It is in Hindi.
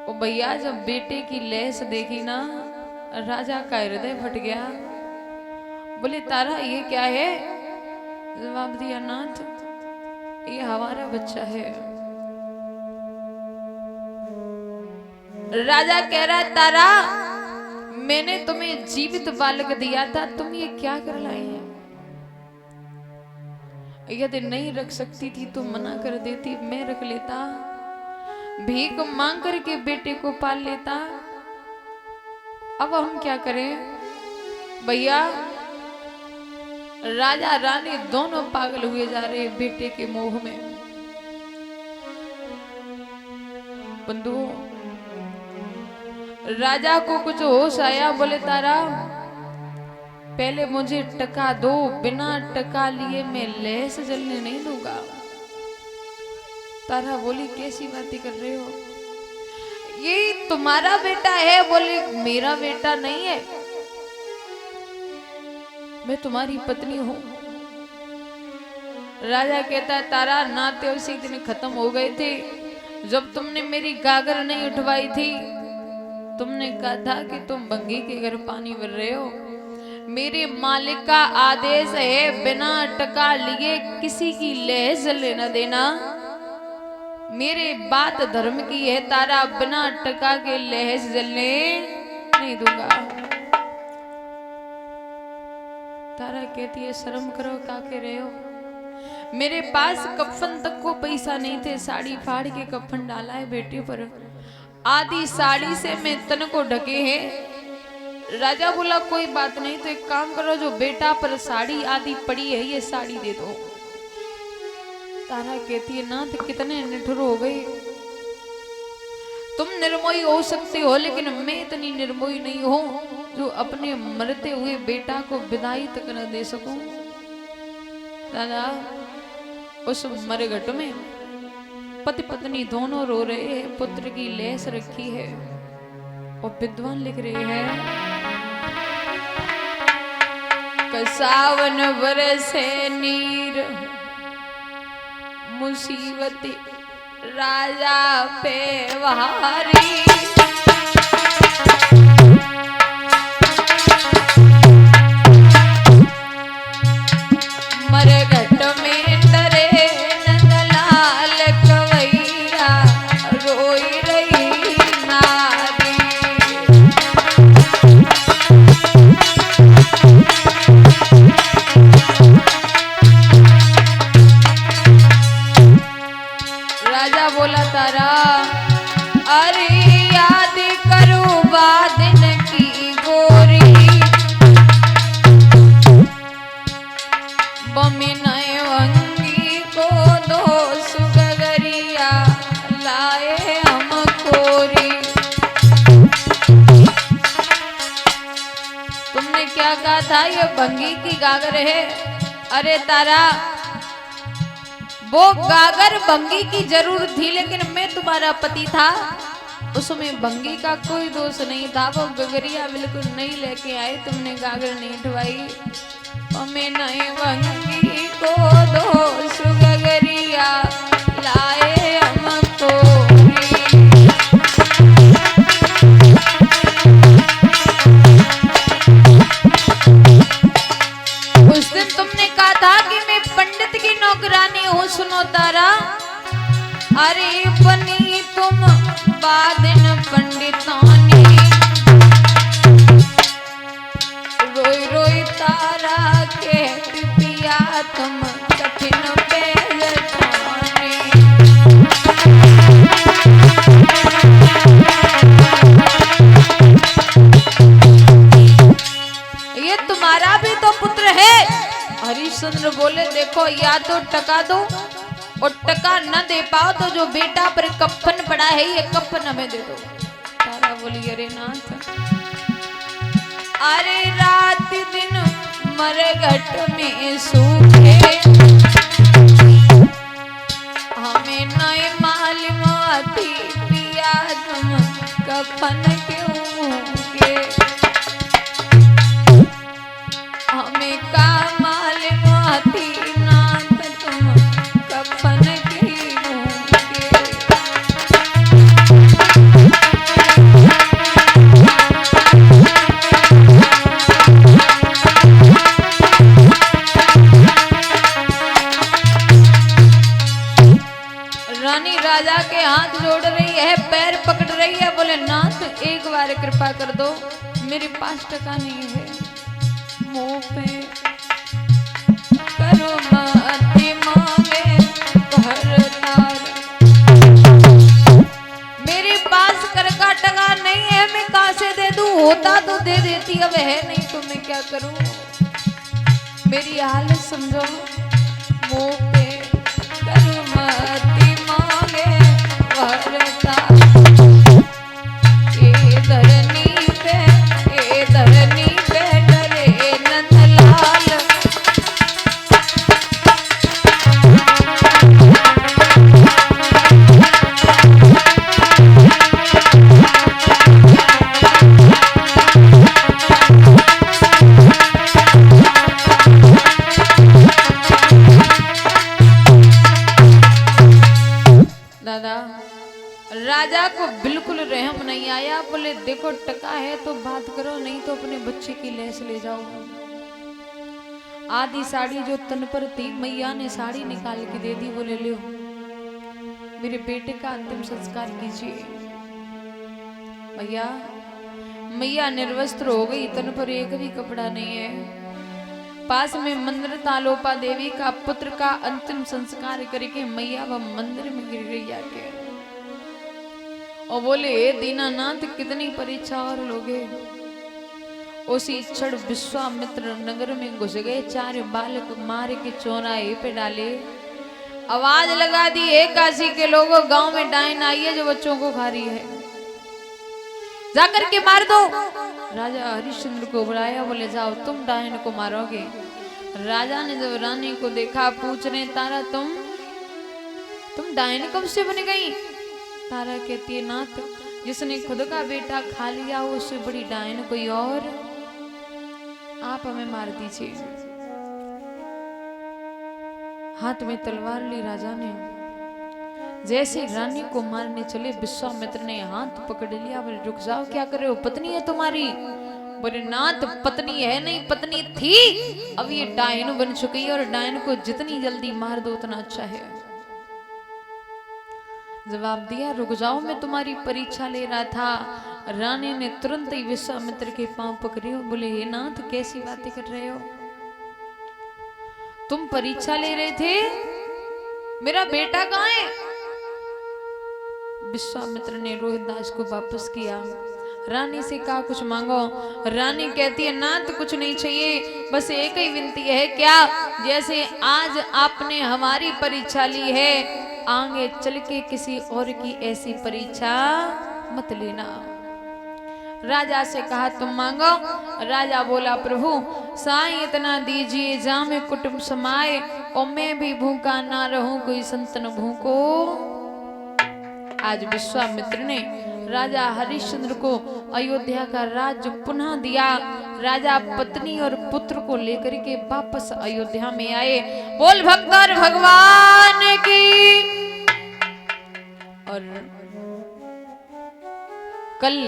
ओ भैया जब बेटे की लेस देखी ना, राजा का हृदय फट गया। बोले तारा ये क्या है? जवाब दिया नाथ ये हमारा बच्चा है। राजा कह रहा है तारा मैंने तुम्हें जीवित बालक दिया था, तुम ये क्या कर लाई है? यदि नहीं रख सकती थी तो मना कर देती, मैं रख लेता, भीख मांग करके बेटे को पाल लेता। अब हम क्या करें भैया? राजा रानी दोनों पागल हुए जा रहे बेटे के मोह में। बंधु राजा को कुछ होश आया, बोले तारा पहले मुझे टका दो, बिना टका लिए मैं लेस जलने नहीं दूंगा। तारा बोली कैसी बातें कर रहे हो? ये तुम्हारा बेटा है? बोले मेरा बेटा नहीं है, मैं तुम्हारी पत्नी हूं। राजा कहता है तारा नाते उसी दिन खत्म हो गए थे जब तुमने मेरी गागर नहीं उठवाई थी। तुमने कहा था कि तुम बंगी के घर पानी भर रहे हो। मेरे मालिक का आदेश है बिना टका लिए किसी की लहज जलने न देना। मेरे बात धर्म की है तारा, बिना टका के लहज जलने नहीं दूंगा। तारा कहती है शर्म करो, क्या कह रहे हो? मेरे पास कफन तक को पैसा नहीं थे, साड़ी फाड़ के कफन डाला है बेटे पर, आधी साड़ी से मैं तन को ढके हैं। राजा बोला कोई बात नहीं, तो एक काम करो जो बेटा पर साड़ी आधी पड़ी है ये साड़ी दे दो। तारा कहती है नाथ कितने निठुर हो गए, तुम निर्मोही हो सकते हो लेकिन मैं इतनी निर्मोही नहीं हूं जो अपने मरते हुए बेटा को विदाई तक न दे सकूं। दादा उस मरघट में पति पत्नी दोनों रो रहे हैं, पुत्र की लेस रखी है और विद्वान लिख रहे हैं सावन बरसे नीर मुसीबत राजा पे वहारी। मरघट में डरे नंदलाल कवैया रोई रही नारी। राजा बोला तारा अरे याद करो बादन की गोरी, बमिनय वंगी को दो सुगरिया लाए हम कोरी। तुमने क्या कहा था ये भंगी की गागर है? अरे तारा वो गागर भंगी की जरूर थी लेकिन मैं तुम्हारा पति था, उसमें भंगी का कोई दोष नहीं था। वो गगरिया बिल्कुल नहीं लेके आए, तुमने गागर नहीं उठवाई। हमें नहीं भंगी को दो सुगरिया लाए हमको। उस दिन तुमने कहा था कि मैं पंडित की नौकरानी हूँ। सुनो तारा अरे बनी तुम बादिन पंडितानी, रोई रोई तारा के पिया तुम कठिन बेलठानी। ये तुम्हारा भी तो पुत्र है। हरिश्चंद्र बोले देखो या तो टका दो और टका न दे पाओ तो जो बेटा पर कफन पड़ा है ये कफन हमें दे दो। तारा बोली अरे नाथ अरे रात दिन मरघट में सूखे, हमें नए मालूम आती पिया तुम कफन क्यों के। हमें का मालूम आती नाथ तुम कफन क्यों के। जोड़ रही है, पैर पकड़ रही है, बोले नाथ एक बार कृपा कर दो, मेरे पास टका नहीं है, मुंह पे करो माते मांगे भरतार। मेरे पास कर का टका नहीं है, मैं कहां से दे दूं, होता तो दे देती, अब है नहीं तो मैं क्या करूं, मेरी हालत समझो। मुंह पे करो माते मांगे भरतार। ए धरनी पे डरे नंदलाल। दादा राजा को बिल्कुल रहम नहीं आया, बोले देखो टका है तो बात करो, नहीं तो अपने बच्चे की लेस ले जाओ। आधी साड़ी जो तन पर थी मैया ने साड़ी निकाल के दे दी, बोले लो मेरे बेटे का अंतिम संस्कार कीजिए। मैया निर्वस्त्र हो गई, तन पर एक भी कपड़ा नहीं है। पास में मंदिर तालोपा देवी का पुत्र का अंतिम संस्कार करके मैया वह मंदिर में गिर गई आके, और बोले दीनानाथ कितनी परीक्षा और लोगे। उसी क्षण विश्वामित्र नगर में घुस गए, 4 बालक मार के चौराहे पे डाले, आवाज लगा दी है काशी के लोगों, गांव में डायन आई है जो बच्चों को खा रही है, जाकर के मार दो। राजा हरिश्चंद्र को बुलाया, बोले जाओ तुम डायन को मारोगे। राजा ने जब रानी को देखा, पूछ रहे तारा तुम डायन कब से बन गई। तारा कहती है नाथ, जिसने खुद का बेटा खा लिया उससे बड़ी डायन कोई और, आप हमें मार दीजिए। हाथ में तलवार ली राजा ने, जैसे रानी को मारने चले विश्वामित्र ने हाथ पकड़ लिया, बोले रुक जाओ क्या कर रहे हो, पत्नी है तुम्हारी। बोले नाथ पत्नी है नहीं, पत्नी थी, अब ये डायन बन चुकी है, और डायन को जितनी जल्दी मार दो उतना अच्छा है। जवाब दिया रुक जाओ मैं तुम्हारी परीक्षा ले रहा था। रानी ने तुरंत ही विश्वामित्र के पांव पकड़े, बोले हे नाथ कैसी बातें कर रहे हो, तुम परीक्षा ले रहे थे, मेरा बेटा कहाँ है। विश्वामित्र ने रोहितदास को वापस किया, रानी से कहा कुछ मांगो। रानी कहती है नाथ कुछ नहीं चाहिए, बस एक ही विनती है, क्या जैसे आज आपने हमारी परीक्षा ली है, आगे चल के किसी और की ऐसी परीक्षा मत लेना। राजा से कहा तुम मांगो। राजा बोला प्रभु साईं इतना दीजिए जामे कुटुंब समाए, और मैं भी भूखा ना रहूं कोई संतन भूखो। आज विश्वामित्र ने राजा हरिश्चंद्र को अयोध्या का राज्य पुनः दिया। राजा पत्नी और पुत्र को लेकर के वापस अयोध्या में आए। बोल भक्त और भगवान की। और कल